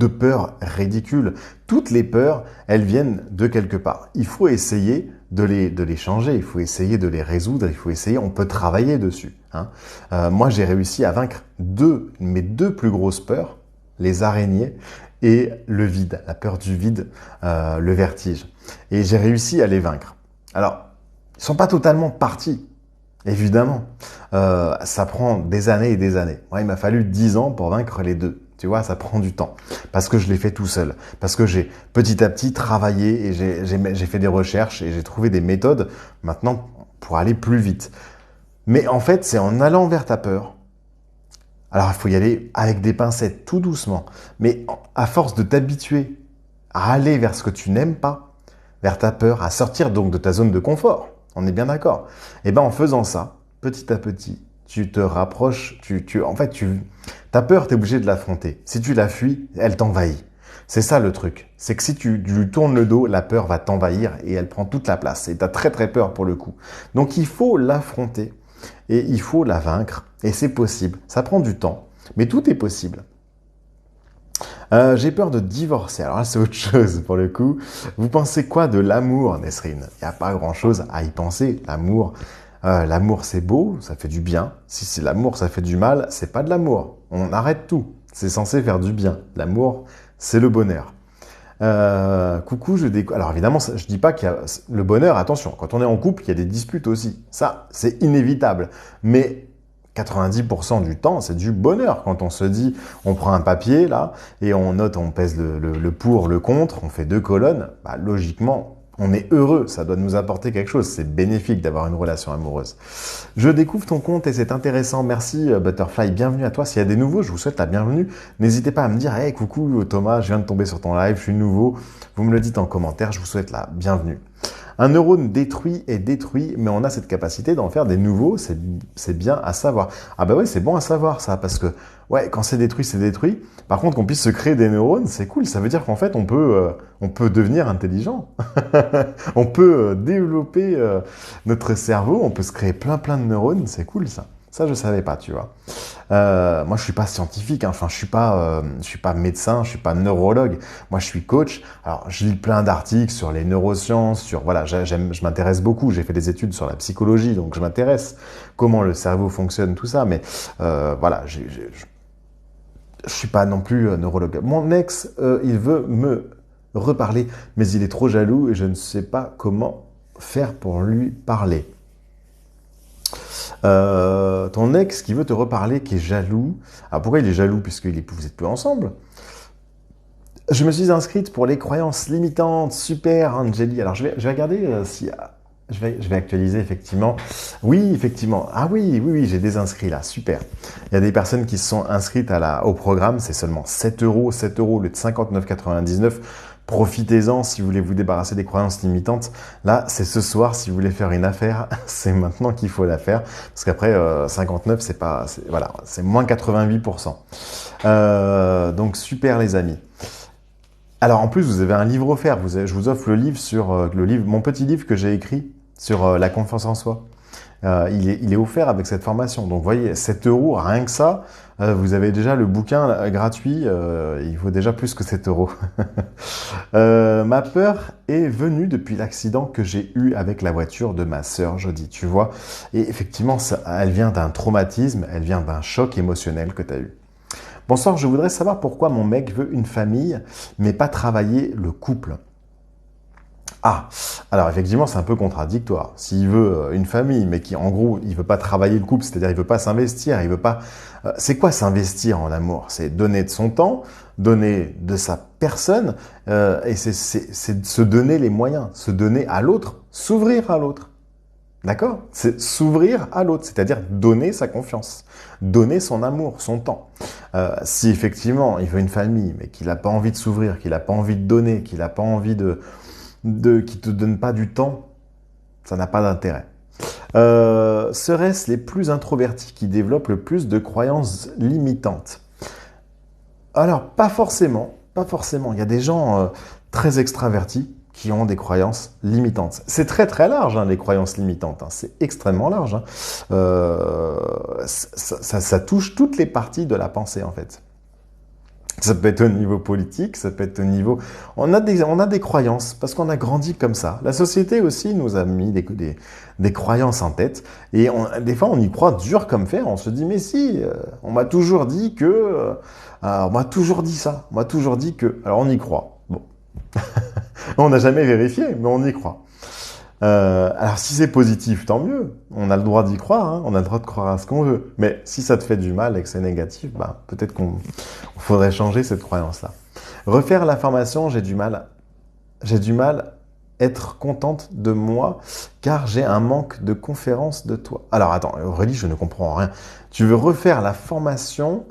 peur ridicule. Toutes les peurs, elles viennent de quelque part. Il faut essayer de les changer, il faut essayer de les résoudre, il faut essayer, on peut travailler dessus. Hein. Moi, j'ai réussi à vaincre mes deux plus grosses peurs, les araignées et le vide, la peur du vide, le vertige. Et j'ai réussi à les vaincre. Alors, ils sont pas totalement partis, évidemment. Ça prend des années et des années. Moi, il m'a fallu 10 ans pour vaincre les deux. Tu vois, ça prend du temps. Parce que je l'ai fait tout seul. Parce que j'ai petit à petit travaillé et j'ai fait des recherches et j'ai trouvé des méthodes maintenant pour aller plus vite. Mais en fait, c'est en allant vers ta peur. Alors, il faut y aller avec des pincettes, tout doucement. Mais à force de t'habituer à aller vers ce que tu n'aimes pas, vers ta peur, à sortir donc de ta zone de confort. On est bien d'accord. Et ben en faisant ça, petit à petit, tu te rapproches, ta peur, tu es obligé de l'affronter. Si tu la fuis, elle t'envahit. C'est ça le truc. C'est que si tu lui tournes le dos, la peur va t'envahir et elle prend toute la place. Et tu as très très peur pour le coup. Donc il faut l'affronter et il faut la vaincre. Et c'est possible. Ça prend du temps, mais tout est possible. J'ai peur de divorcer. Alors là, c'est autre chose pour le coup. Vous pensez quoi de l'amour, Nesrine? Il n'y a pas grand-chose à y penser. L'amour, c'est beau, ça fait du bien. Si c'est l'amour, ça fait du mal, c'est pas de l'amour. On arrête tout. C'est censé faire du bien. L'amour, c'est le bonheur. Coucou, alors évidemment, je dis pas qu'il y a le bonheur. Attention, quand on est en couple, il y a des disputes aussi. Ça, c'est inévitable. Mais 90% du temps, c'est du bonheur. Quand on se dit, on prend un papier là et on note, on pèse le pour, le contre, on fait 2 colonnes, bah, logiquement, on est heureux. Ça doit nous apporter quelque chose. C'est bénéfique d'avoir une relation amoureuse. Je découvre ton compte et c'est intéressant. Merci Butterfly. Bienvenue à toi. S'il y a des nouveaux, je vous souhaite la bienvenue. N'hésitez pas à me dire, hey, coucou Thomas, je viens de tomber sur ton live, je suis nouveau. Vous me le dites en commentaire. Je vous souhaite la bienvenue. Un neurone détruit est détruit, mais on a cette capacité d'en faire des nouveaux, c'est bien à savoir. Ah bah ouais, c'est bon à savoir ça, parce que ouais, quand c'est détruit, c'est détruit. Par contre, qu'on puisse se créer des neurones, c'est cool. Ça veut dire qu'en fait, on peut devenir intelligent. On peut développer notre cerveau, on peut se créer plein de neurones, c'est cool ça. Ça, je savais pas, tu vois. Moi, je suis pas scientifique, hein. Enfin, je suis pas médecin, je suis pas neurologue. Moi, je suis coach. Alors, je lis plein d'articles sur les neurosciences, voilà, je m'intéresse beaucoup. J'ai fait des études sur la psychologie, donc je m'intéresse comment le cerveau fonctionne, tout ça. Mais voilà, je suis pas non plus neurologue. Mon ex, il veut me reparler, mais il est trop jaloux et je ne sais pas comment faire pour lui parler. Ton ex qui veut te reparler, qui est jaloux. Alors pourquoi il est jaloux puisque vous êtes plus ensemble? Je me suis inscrite pour les croyances limitantes. Super, Angélie. Alors je vais regarder si je vais actualiser effectivement. Oui, effectivement. Ah oui, j'ai des inscrits là. Super. Il y a des personnes qui se sont inscrites au programme. C'est seulement 7 euros, au lieu de 59,99 €. Profitez-en si vous voulez vous débarrasser des croyances limitantes. Là, c'est ce soir. Si vous voulez faire une affaire, c'est maintenant qu'il faut la faire. Parce qu'après, 59, c'est moins 88%. Donc, super les amis. Alors, en plus, vous avez un livre offert. Je vous offre le livre mon petit livre que j'ai écrit sur la confiance en soi. il est offert avec cette formation. Donc, vous voyez, 7 euros, rien que ça, vous avez déjà le bouquin gratuit. Il vaut déjà plus que 7 euros. Ma peur est venue depuis l'accident que j'ai eu avec la voiture de ma sœur jeudi, tu vois. Et effectivement, elle vient d'un traumatisme, elle vient d'un choc émotionnel que tu as eu. Bonsoir, je voudrais savoir pourquoi mon mec veut une famille, mais pas travailler le couple. Ah, alors effectivement, c'est un peu contradictoire. S'il veut une famille, mais qui, en gros, il veut pas travailler le couple, c'est-à-dire il veut pas s'investir, il veut pas. C'est quoi s'investir en amour? C'est donner de son temps, donner de sa personne, et c'est se donner les moyens, se donner à l'autre, s'ouvrir à l'autre. D'accord? C'est s'ouvrir à l'autre, c'est-à-dire donner sa confiance, donner son amour, son temps. Si effectivement il veut une famille, mais qu'il n'a pas envie de s'ouvrir, qu'il n'a pas envie de donner, qu'il n'a pas envie qui te donne pas du temps, ça n'a pas d'intérêt. Seraient-ce les plus introvertis qui développent le plus de croyances limitantes? Alors, pas forcément, pas forcément. Il y a des gens très extravertis qui ont des croyances limitantes. C'est très très large, hein, les croyances limitantes. Hein. C'est extrêmement large. Hein. Ça touche toutes les parties de la pensée, en fait. Ça peut être au niveau politique, ça peut être au niveau... On a des croyances, parce qu'on a grandi comme ça. La société aussi nous a mis des croyances en tête. Et des fois, on y croit dur comme fer. On se dit, mais si, on m'a toujours dit que... on m'a toujours dit ça. On m'a toujours dit que... Alors, on y croit. Bon. On n'a jamais vérifié, mais on y croit. Alors si c'est positif, tant mieux. On a le droit d'y croire, hein. On a le droit de croire à ce qu'on veut. Mais si ça te fait du mal et que c'est négatif, bah, peut-être qu'on faudrait changer cette croyance-là. Refaire la formation, j'ai du mal être contente de moi car j'ai un manque de confiance de toi. Alors attends, Aurélie, je ne comprends rien. Tu veux refaire la formation?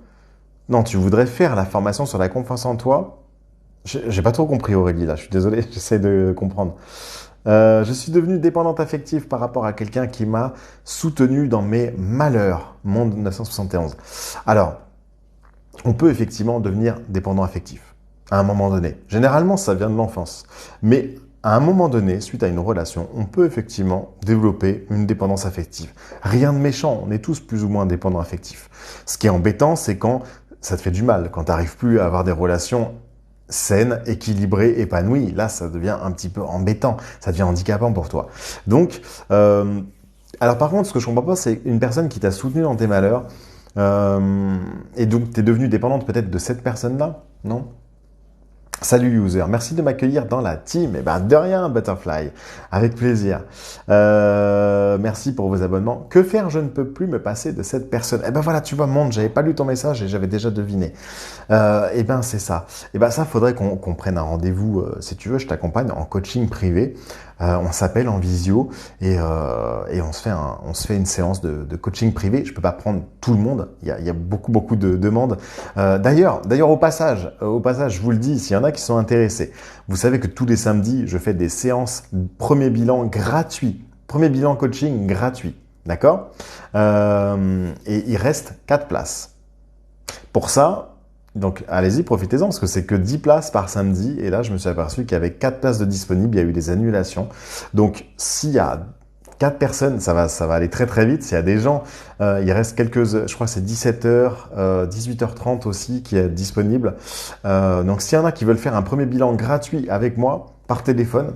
Non, tu voudrais faire la formation sur la confiance en toi? J'ai pas trop compris, Aurélie, là. Je suis désolé, j'essaie de comprendre. Je suis devenue dépendante affective par rapport à quelqu'un qui m'a soutenu dans mes malheurs. Monde 1971. Alors, on peut effectivement devenir dépendant affectif à un moment donné. Généralement, ça vient de l'enfance. Mais à un moment donné, suite à une relation, on peut effectivement développer une dépendance affective. Rien de méchant, on est tous plus ou moins dépendants affectifs. Ce qui est embêtant, c'est quand ça te fait du mal, quand tu n'arrives plus à avoir des relations saine, équilibrée, épanouie. Là, ça devient un petit peu embêtant, ça devient handicapant pour toi. Donc, alors par contre, ce que je comprends pas, c'est une personne qui t'a soutenu dans tes malheurs, et donc tu es devenue dépendante peut-être de cette personne-là, non? Salut user, merci de m'accueillir dans la team. Eh ben de rien Butterfly, avec plaisir. Merci pour vos abonnements. Que faire? Je ne peux plus me passer de cette personne. Eh ben voilà, tu vois Monde, j'avais pas lu ton message et j'avais déjà deviné. Eh ben c'est ça. Eh ben ça, faudrait qu'on prenne un rendez-vous. Si tu veux, je t'accompagne en coaching privé. On s'appelle en visio et on se fait une séance de coaching privé. Je peux pas prendre tout le monde. Il y a beaucoup de demandes. D'ailleurs au passage, je vous le dis, s'il y en a qui sont intéressés, vous savez que tous les samedis, je fais des séances premier bilan gratuit, premier bilan coaching gratuit, d'accord? Et il reste 4 places. Pour ça. Donc, allez-y, profitez-en, parce que c'est que 10 places par samedi. Et là, je me suis aperçu qu'il y avait 4 places de disponibles. Il y a eu des annulations. Donc, s'il y a 4 personnes, ça va aller très très vite. S'il y a des gens, il reste je crois que c'est 17h, 18h30 aussi qui est disponible. Donc, s'il y en a qui veulent faire un premier bilan gratuit avec moi, par téléphone,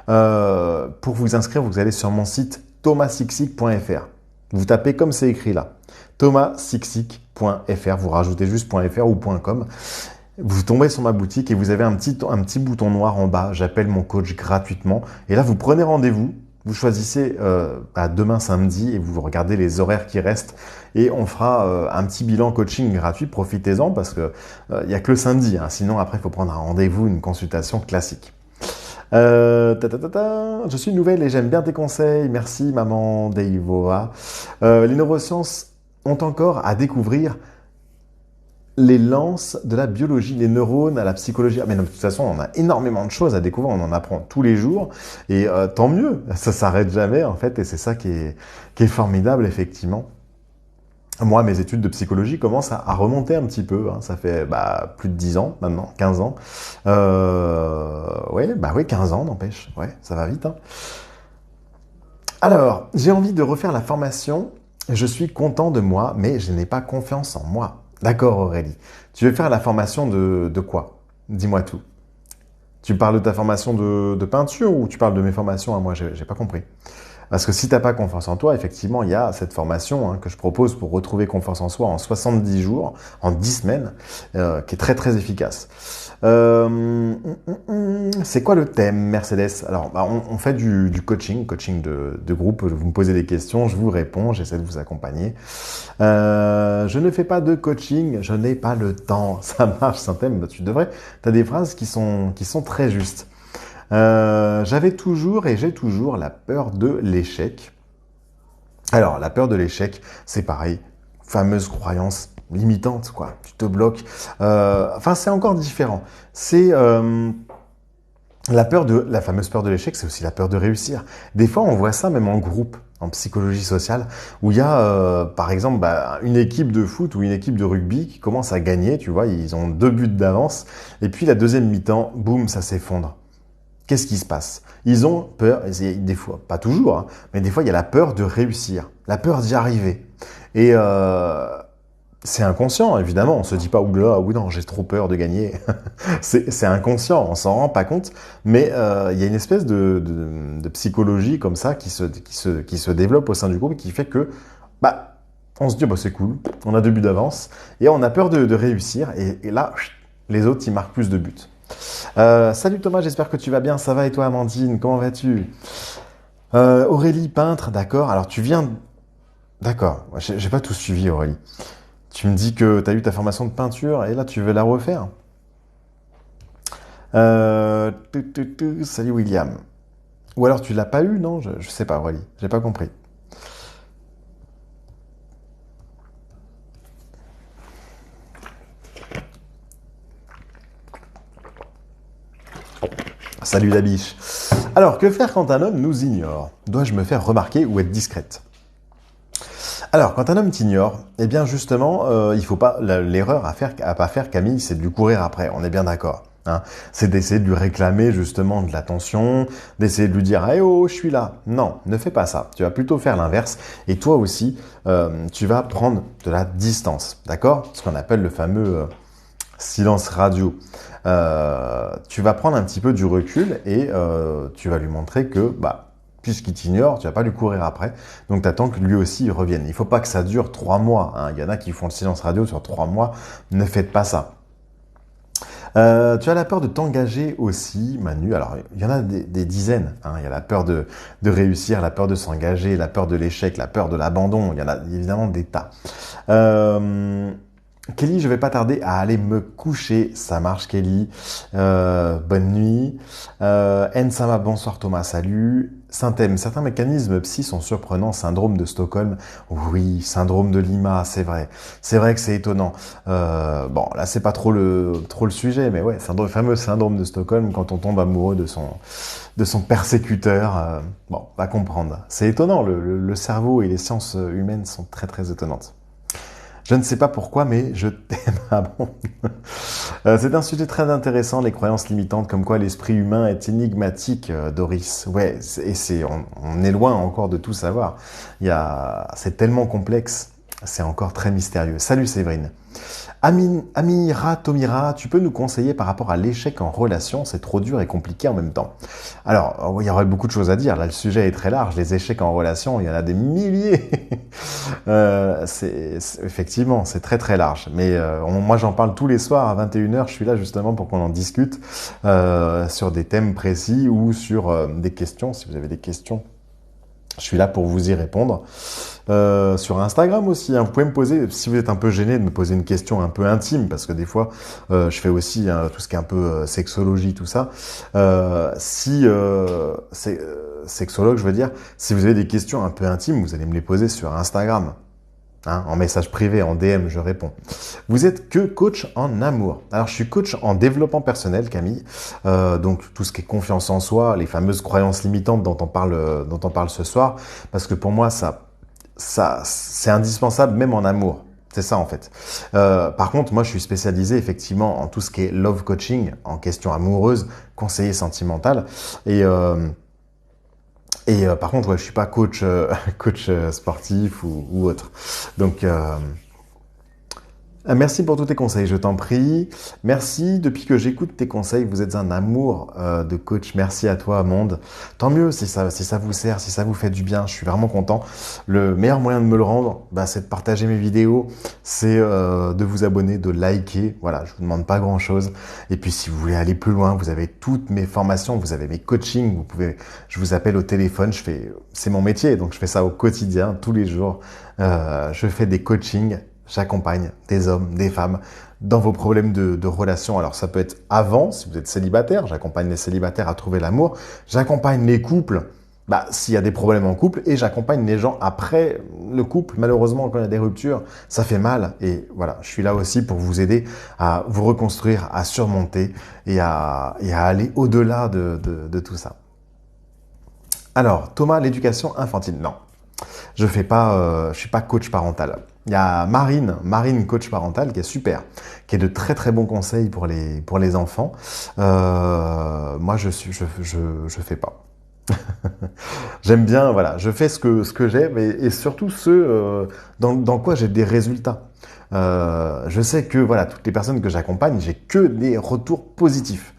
pour vous inscrire, vous allez sur mon site thomassixic.fr. Vous tapez comme c'est écrit là. thomassixic.fr, vous rajoutez juste .fr ou .com. Vous tombez sur ma boutique et vous avez un petit bouton noir en bas, j'appelle mon coach gratuitement. Et là, vous prenez rendez-vous, vous choisissez à demain samedi et vous regardez les horaires qui restent et on fera un petit bilan coaching gratuit. Profitez-en parce que il n'y a que le samedi. Hein. Sinon, après, il faut prendre un rendez-vous, une consultation classique. Je suis nouvelle et j'aime bien tes conseils. Merci, maman Deivova. Les neurosciences ont encore à découvrir les lances de la biologie, les neurones à la psychologie. Mais non, de toute façon, on a énormément de choses à découvrir, on en apprend tous les jours, et tant mieux, ça s'arrête jamais en fait, et c'est ça qui est formidable effectivement. Moi, mes études de psychologie commencent à remonter un petit peu, hein. Ça fait plus de 10 ans maintenant, 15 ans. Oui, 15 ans n'empêche, ouais, ça va vite. Hein. Alors, j'ai envie de refaire la formation. Je suis content de moi, mais je n'ai pas confiance en moi. D'accord, Aurélie. Tu veux faire la formation de quoi? Dis-moi tout. Tu parles de ta formation de peinture ou tu parles de mes formations à moi? J'ai pas compris. Parce que si tu n'as pas confiance en toi, effectivement, il y a cette formation que je propose pour retrouver confiance en soi en 70 jours, en 10 semaines, qui est très très efficace. C'est quoi le thème, Mercedes? Alors, on fait du coaching de groupe. Vous me posez des questions, je vous réponds, j'essaie de vous accompagner. Je ne fais pas de coaching, je n'ai pas le temps. Ça marche, c'est un thème, tu devrais. Tu as des phrases qui sont très justes. J'avais toujours et j'ai toujours la peur de l'échec. Alors, la peur de l'échec, c'est pareil, fameuse croyance limitante, quoi. Tu te bloques. Enfin, c'est encore différent. C'est la fameuse peur de l'échec, c'est aussi la peur de réussir. Des fois, on voit ça même en groupe, en psychologie sociale, où il y a, par exemple, une équipe de foot ou une équipe de rugby qui commence à gagner, tu vois, ils ont 2 buts d'avance, et puis la deuxième mi-temps, boum, ça s'effondre. Qu'est-ce qui se passe? Ils ont peur, des fois, pas toujours, hein, mais des fois, il y a la peur de réussir, la peur d'y arriver. Et c'est inconscient, évidemment. On se dit pas, oula, oui, non, j'ai trop peur de gagner. C'est inconscient, on s'en rend pas compte. Mais il y a une espèce de psychologie comme ça qui se développe au sein du groupe et qui fait que, on se dit, c'est cool, on a 2 buts d'avance et on a peur de réussir. Et là, les autres, ils marquent plus de buts. Salut Thomas, j'espère que tu vas bien. Ça va et toi, Amandine, comment vas-tu? Aurélie, peintre, d'accord. Alors tu viens... D'accord, j'ai pas tout suivi, Aurélie. Tu me dis que tu as eu ta formation de peinture et là tu veux la refaire. Salut William. Ou alors tu l'as pas eu, non? Je sais pas, Aurélie, j'ai pas compris. Salut la biche. Alors, que faire quand un homme nous ignore? Dois-je me faire remarquer ou être discrète? Alors, quand un homme t'ignore, eh bien justement, il faut pas l'erreur à pas faire, Camille, c'est de lui courir après. On est bien d'accord. Hein, c'est d'essayer de lui réclamer justement de l'attention, d'essayer de lui dire «Eh oh, je suis là». Non, ne fais pas ça. Tu vas plutôt faire l'inverse. Et toi aussi, tu vas prendre de la distance, d'accord? Ce qu'on appelle le fameux silence radio. Tu vas prendre un petit peu du recul et tu vas lui montrer que puisqu'il t'ignore, tu vas pas lui courir après. Donc, tu attends que lui aussi il revienne. Il ne faut pas que ça dure 3 mois. Hein. Il y en a qui font le silence radio sur 3 mois. Ne faites pas ça. Tu as la peur de t'engager aussi, Manu. Alors, il y en a des dizaines. Hein. Il y a la peur de réussir, la peur de s'engager, la peur de l'échec, la peur de l'abandon. Il y en a évidemment des tas. Kelly, je vais pas tarder à aller me coucher. Ça marche, Kelly. Bonne nuit. Nsama, bonsoir Thomas, salut. Synthème, certains mécanismes psy sont surprenants. Syndrome de Stockholm, oui. Syndrome de Lima, c'est vrai. C'est vrai que c'est étonnant. Bon, là, c'est pas trop le sujet, mais ouais, le fameux syndrome de Stockholm, quand on tombe amoureux de son persécuteur. Bon, va comprendre. C'est étonnant. Le cerveau et les sciences humaines sont très, très étonnantes. Je ne sais pas pourquoi, mais je t'aime. Ah bon. C'est un sujet très intéressant, les croyances limitantes, comme quoi l'esprit humain est énigmatique, Doris. Ouais, on est loin encore de tout savoir. C'est tellement complexe, c'est encore très mystérieux. Salut Séverine. Amira Tomira, tu peux nous conseiller par rapport à l'échec en relation? C'est trop dur et compliqué en même temps. Alors, il y aurait beaucoup de choses à dire. Là, le sujet est très large. Les échecs en relation, il y en a des milliers. Effectivement, c'est très très large. Mais moi, j'en parle tous les soirs à 21h. Je suis là justement pour qu'on en discute sur des thèmes précis ou sur des questions. Si vous avez des questions, je suis là pour vous y répondre. Sur Instagram aussi, hein, vous pouvez me poser, si vous êtes un peu gêné de me poser une question un peu intime, parce que des fois, je fais aussi tout ce qui est un peu sexologie, tout ça. Sexologue, je veux dire, si vous avez des questions un peu intimes, vous allez me les poser sur Instagram. Hein, en message privé, en DM, je réponds. Vous êtes que coach en amour. Alors, je suis coach en développement personnel, Camille. Donc, tout ce qui est confiance en soi, les fameuses croyances limitantes dont on parle ce soir. Parce que pour moi, ça c'est indispensable même en amour. C'est ça en fait. Par contre, moi je suis spécialisé effectivement en tout ce qui est love coaching, en question amoureuse, conseiller sentimental. Et par contre, ouais, je suis pas coach, coach sportif ou autre. Donc, merci pour tous tes conseils, je t'en prie. Merci, depuis que j'écoute tes conseils, vous êtes un amour de coach. Merci à toi, monde. Tant mieux si ça vous sert, si ça vous fait du bien, je suis vraiment content. Le meilleur moyen de me le rendre, bah, c'est de partager mes vidéos, c'est de vous abonner, de liker. Voilà, je vous demande pas grand-chose. Et puis si vous voulez aller plus loin, vous avez toutes mes formations, vous avez mes coachings, je vous appelle au téléphone, c'est mon métier, donc je fais ça au quotidien, tous les jours. Je fais des coachings. J'accompagne des hommes, des femmes dans vos problèmes de relation. Alors ça peut être avant, si vous êtes célibataire, j'accompagne les célibataires à trouver l'amour. J'accompagne les couples, bah, s'il y a des problèmes en couple, et j'accompagne les gens après le couple. Malheureusement, quand il y a des ruptures, ça fait mal. Et voilà, je suis là aussi pour vous aider à vous reconstruire, à surmonter et à aller au-delà de tout ça. Alors, Thomas, l'éducation infantile, non. Je suis pas coach parental. Il y a Marine coach parental, qui est super, qui est de très très bons conseils pour les enfants. Moi, je fais pas. J'aime bien, voilà, je fais ce que j'aime et surtout dans quoi j'ai des résultats. Je sais que voilà, toutes les personnes que j'accompagne, j'ai que des retours positifs.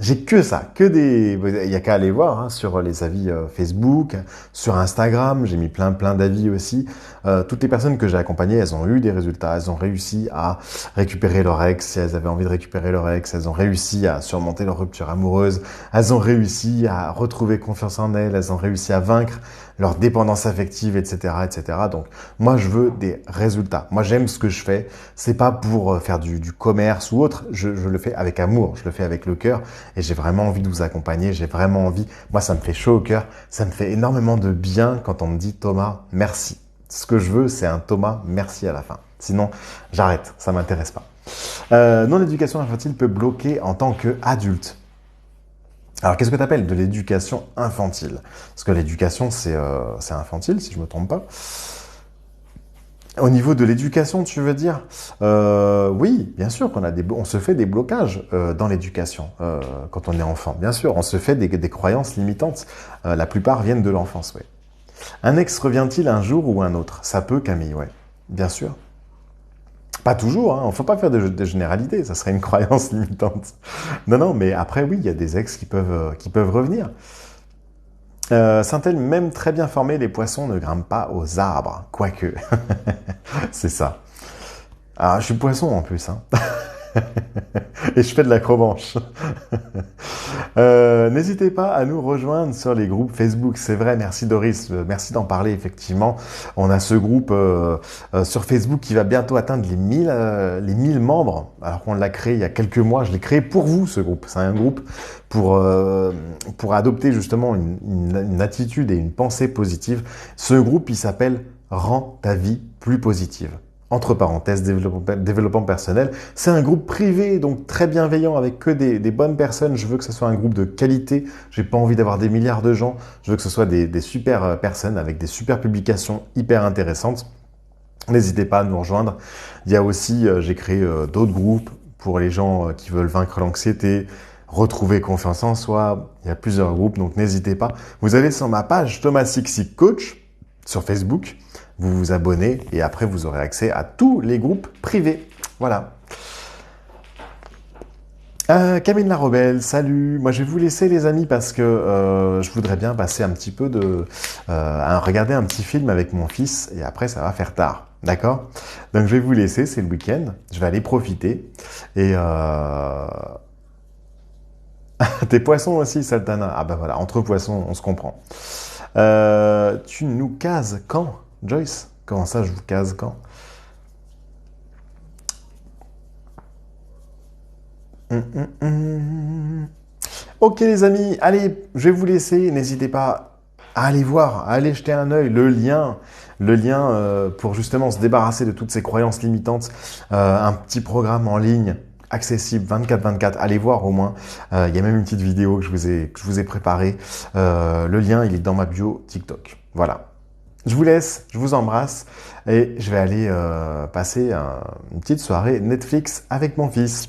J'ai que ça, il y a qu'à aller voir hein, sur les avis Facebook, sur Instagram, j'ai mis plein d'avis aussi. Toutes les personnes que j'ai accompagnées, elles ont eu des résultats, elles ont réussi à récupérer leur ex si elles avaient envie de récupérer leur ex, elles ont réussi à surmonter leur rupture amoureuse, elles ont réussi à retrouver confiance en elles ont réussi à vaincre leur dépendance affective, etc., etc. Donc moi je veux des résultats. Moi j'aime ce que je fais. C'est pas pour faire du commerce ou autre. Je le fais avec amour, je le fais avec le cœur. Et j'ai vraiment envie de vous accompagner, j'ai vraiment envie, moi ça me fait chaud au cœur, ça me fait énormément de bien quand on me dit Thomas, merci. Ce que je veux, c'est un Thomas, merci à la fin. Sinon, j'arrête, ça m'intéresse pas. Non-éducation infantile peut bloquer en tant qu'adulte. Alors, qu'est-ce que tu appelles de l'éducation infantile? Parce que l'éducation, c'est infantile, si je me trompe pas. Au niveau de l'éducation, tu veux dire oui, bien sûr on se fait des blocages dans l'éducation quand on est enfant. Bien sûr, on se fait des croyances limitantes. La plupart viennent de l'enfance, oui. Un ex revient-il un jour ou un autre? Ça peut, Camille, ouais. Bien sûr. Pas toujours, hein. Il ne faut pas faire de généralités, ça serait une croyance limitante. Non, mais après, oui, il y a des ex qui peuvent revenir. Sont-elles même très bien formées, les poissons ne grimpent pas aux arbres, quoique. C'est ça. Ah, je suis poisson en plus, hein. Et je fais de l'acrobranche. N'hésitez pas à nous rejoindre sur les groupes Facebook. C'est vrai, merci Doris, merci d'en parler effectivement. On a ce groupe sur Facebook qui va bientôt atteindre les 1000 membres. Alors qu'on l'a créé il y a quelques mois, je l'ai créé pour vous ce groupe. C'est un groupe pour adopter justement une attitude et une pensée positive. Ce groupe, il s'appelle Rends ta vie plus positive. Entre parenthèses, développement personnel. C'est un groupe privé, donc très bienveillant, avec que des bonnes personnes. Je veux que ce soit un groupe de qualité. J'ai pas envie d'avoir des milliards de gens. Je veux que ce soit des super personnes avec des super publications hyper intéressantes. N'hésitez pas à nous rejoindre. Il y a aussi, j'ai créé d'autres groupes pour les gens qui veulent vaincre l'anxiété, retrouver confiance en soi. Il y a plusieurs groupes, donc n'hésitez pas. Vous allez sur ma page Thomas Sixic Coach sur Facebook. Vous vous abonnez et après vous aurez accès à tous les groupes privés. Voilà. Camille Larobelle, salut. Moi je vais vous laisser les amis parce que je voudrais bien passer un petit peu regarder un petit film avec mon fils et après ça va faire tard. D'accord? Donc je vais vous laisser, c'est le week-end. Je vais aller profiter. Et tes poissons aussi, Saltana. Ah ben voilà, entre poissons, on se comprend. Tu nous cases quand, Joyce? Comment ça, je vous case quand? Ok les amis, allez, je vais vous laisser. N'hésitez pas à aller voir, à aller jeter un œil. Le lien pour justement se débarrasser de toutes ces croyances limitantes. Un petit programme en ligne accessible 24/24. Allez voir au moins. Il y a même une petite vidéo que je vous ai préparée. Le lien, il est dans ma bio TikTok. Voilà. Je vous laisse, je vous embrasse et je vais aller passer une petite soirée Netflix avec mon fils.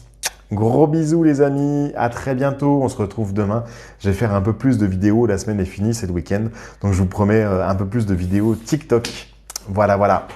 Gros bisous les amis, à très bientôt, on se retrouve demain. Je vais faire un peu plus de vidéos, la semaine est finie, c'est le week-end. Donc je vous promets un peu plus de vidéos TikTok. Voilà, voilà.